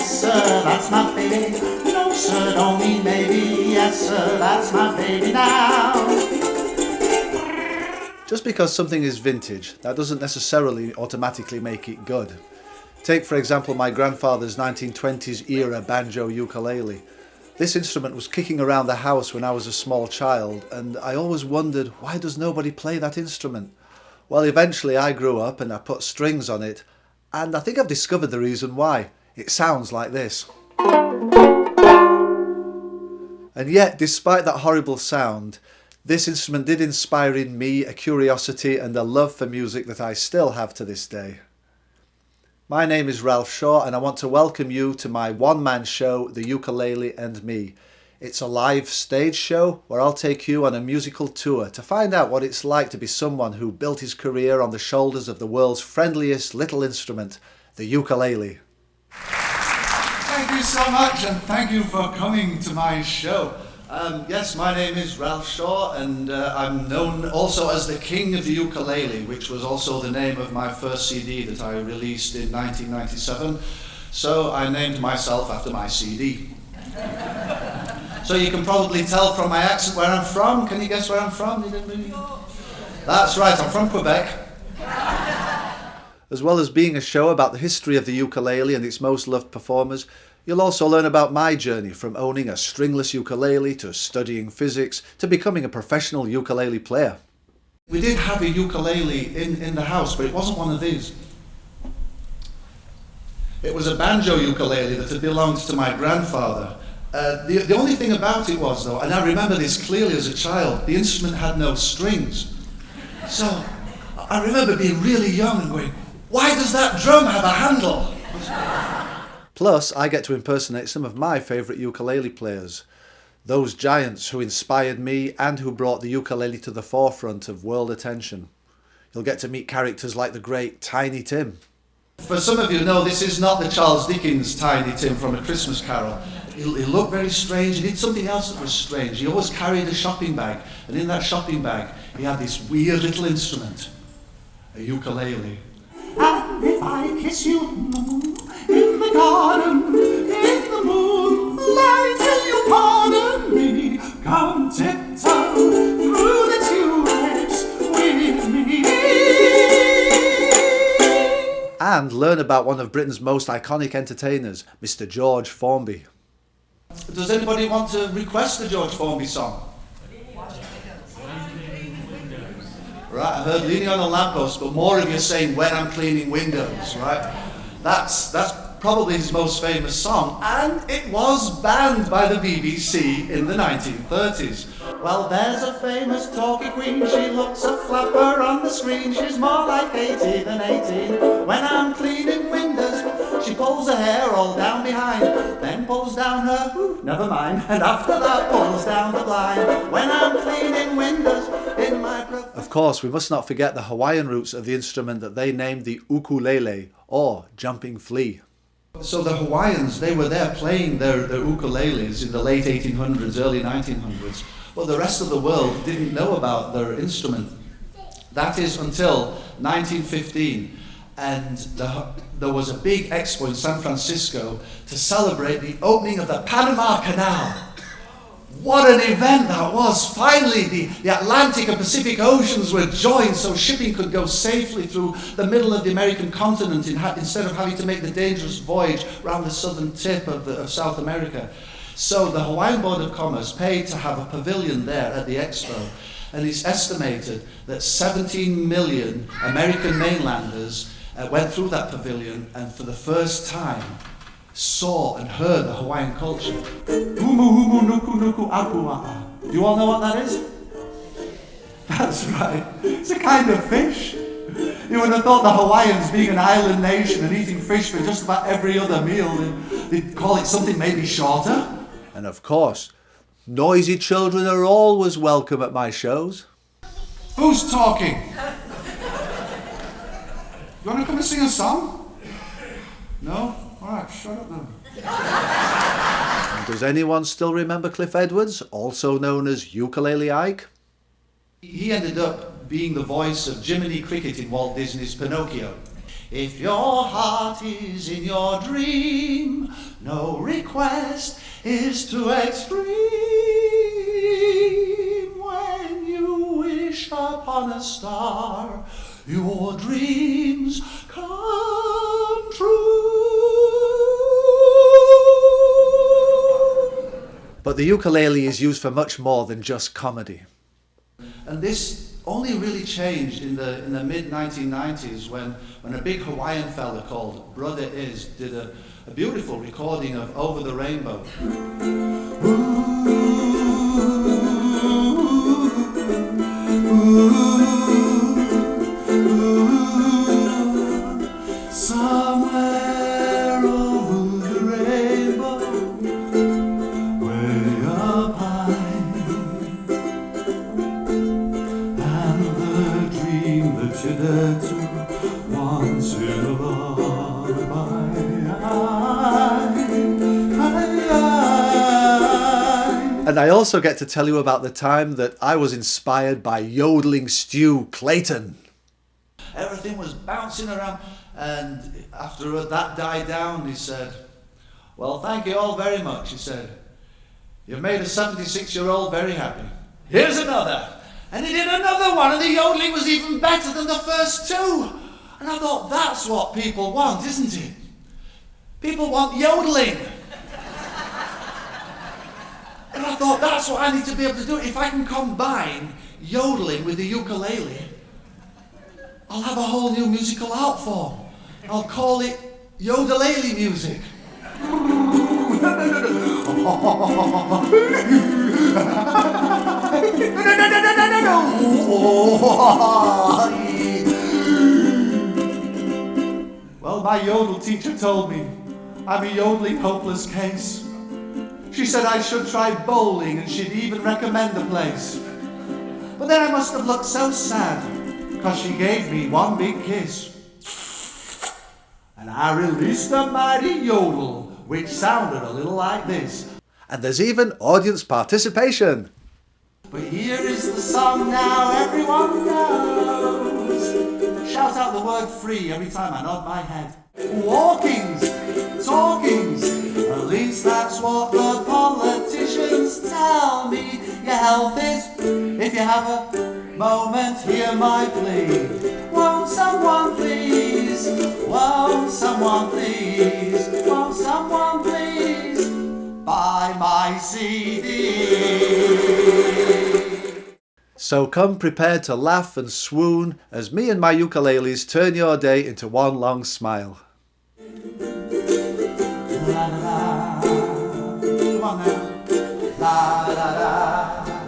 yes sir, that's my baby. No sir, don't mean maybe, yes sir, that's my baby now. Just because something is vintage, that doesn't necessarily automatically make it good. Take for example my grandfather's 1920s era banjo ukulele. This instrument was kicking around the house when I was a small child, and I always wondered, why does nobody play that instrument? Well, eventually I grew up and I put strings on it, and I think I've discovered the reason why. It sounds like this. And yet, despite that horrible sound, this instrument did inspire in me a curiosity and a love for music that I still have to this day. My name is Ralph Shaw, and I want to welcome you to my one-man show, The Ukulele and Me. It's a live stage show where I'll take you on a musical tour to find out what it's like to be someone who built his career on the shoulders of the world's friendliest little instrument, the ukulele. Thank you so much, and thank you for coming to my show. Yes, my name is Ralph Shaw, and I'm known also as the King of the Ukulele, which was also the name of my first CD that I released in 1997. So I named myself after my CD. So you can probably tell from my accent where I'm from. Can you guess where I'm from? That's right, I'm from Quebec. As well as being a show about the history of the ukulele and its most loved performers, you'll also learn about my journey from owning a stringless ukulele to studying physics to becoming a professional ukulele player. We did have a ukulele in the house, but it wasn't one of these. It was a banjo ukulele that had belonged to my grandfather. The only thing about it was, though, and I remember this clearly as a child, the instrument had no strings. So I remember being really young and going, why does that drum have a handle? Plus, I get to impersonate some of my favourite ukulele players. Those giants who inspired me and who brought the ukulele to the forefront of world attention. You'll get to meet characters like the great Tiny Tim. For some of you know, this is not the Charles Dickens Tiny Tim from A Christmas Carol. He looked very strange. He did something else that was strange. He always carried a shopping bag, and in that shopping bag he had this weird little instrument, a ukulele. And if I kiss you in the garden, in the moonlight, will you pardon me? Come tiptoe through the tulips with me. And learn about one of Britain's most iconic entertainers, Mr. George Formby. Does anybody want to request the George Formby song? Right, I heard Leaning on a Lamppost, but more of you saying When I'm Cleaning Windows, right? That's probably his most famous song, and it was banned by the BBC in the 1930s. Well, there's a famous talkie queen, she looks a flapper on the screen, she's more like 80 than 18. When I'm cleaning windows, she pulls her hair all down behind, then pulls down her, never mind, and after that pulls down the blind. When I'm cleaning windows in my... Of course, we must not forget the Hawaiian roots of the instrument that they named the ukulele, or jumping flea. So the Hawaiians, they were there playing their ukuleles in the late 1800s, early 1900s, but the rest of the world didn't know about their instrument. That is until 1915, and there was a big expo in San Francisco to celebrate the opening of the Panama Canal. What an event that was! Finally, the Atlantic and Pacific Oceans were joined so shipping could go safely through the middle of the American continent instead of having to make the dangerous voyage around the southern tip of South America. So the Hawaiian Board of Commerce paid to have a pavilion there at the expo, and it's estimated that 17 million American mainlanders went through that pavilion and for the first time saw and heard the Hawaiian culture. Humu humu nuku nuku akua'a. Do you all know what that is? That's right. It's a kind of fish. You would have thought the Hawaiians, being an island nation and eating fish for just about every other meal, they'd call it something maybe shorter. And of course, noisy children are always welcome at my shows. Who's talking? You want to come and sing a song? No? Alright, shut up then. And does anyone still remember Cliff Edwards, also known as Ukulele Ike? He ended up being the voice of Jiminy Cricket in Walt Disney's Pinocchio. If your heart is in your dream, No request is too extreme when you wish upon a star, your dreams come true. But the ukulele is used for much more than just comedy. And this only really changed in the mid-1990s when a big Hawaiian fella called Brother Is did a beautiful recording of Over the Rainbow. Somewhere over the rainbow, way up high, and the dream that you dared to once in a lullaby. And I also get to tell you about the time that I was inspired by yodeling Stu Clayton. Everything was bouncing around, and after that died down, he said, "Well, thank you all very much," he said. "You've made a 76-year-old very happy. Here's another." And he did another one, and the yodeling was even better than the first two. And I thought, that's what people want, isn't it? People want yodeling. And I thought, that's what I need to be able to do. If I can combine yodeling with the ukulele, I'll have a whole new musical art form. I'll call it yodelele music. Well, my yodel teacher told me I'm a yodeling hopeless case. She said I should try bowling, and she'd even recommend a place. But then I must have looked so sad, 'cause she gave me one big kiss. And I released a mighty yodel, which sounded a little like this. And there's even audience participation. But here is the song now everyone knows. Shout out the word free every time I nod my head. Walkings, talkings, at least that's what the politicians tell me. Your health is, if you have a moment, hear my plea. Won't someone please, won't someone please, won't someone please buy my CD? So come prepared to laugh and swoon as me and my ukuleles turn your day into one long smile. La, la, la. Come on now. La, la, la.